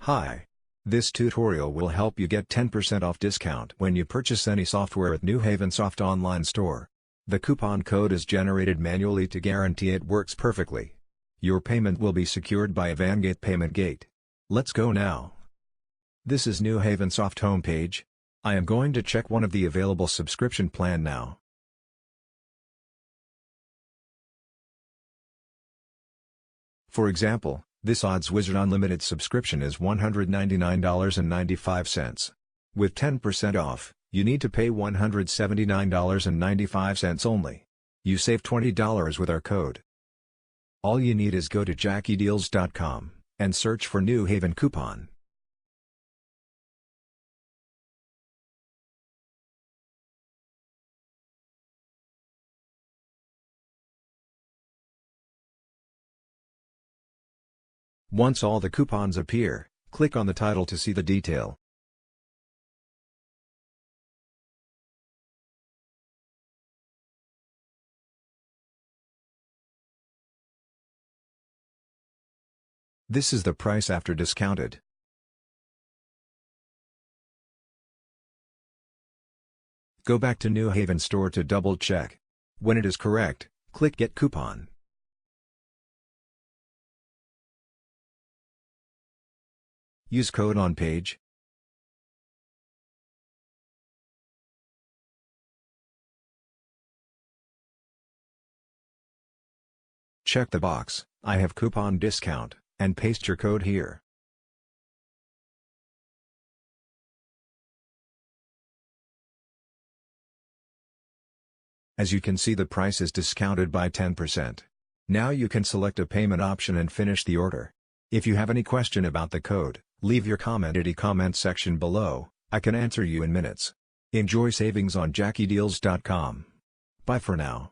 Hi. This tutorial will help you get 10% off discount when you purchase any software at Newhavensoft online store. The coupon code is generated manually to guarantee it works perfectly. Your payment will be secured by a Vangate payment gate. Let's go now. This is Newhavensoft homepage. I am going to check one of the available subscription plan now. For example, this Odds Wizard Unlimited subscription is $199.95. With 10% off, you need to pay $179.95 only. You save $20 with our code. All you need is go to JackieDeals.com and search for New Haven coupon. Once all the coupons appear, click on the title to see the detail. This is the price after discounted. Go back to New Haven store to double check. When it is correct, click Get Coupon. Use code on page. Check the box, I have coupon discount, and paste your code here. As you can see, the price is discounted by 10%. Now you can select a payment option and finish the order. If you have any question about the code, leave your comment in the comment section below. I can answer you in minutes. Enjoy savings on JackieDeals.com. Bye for now.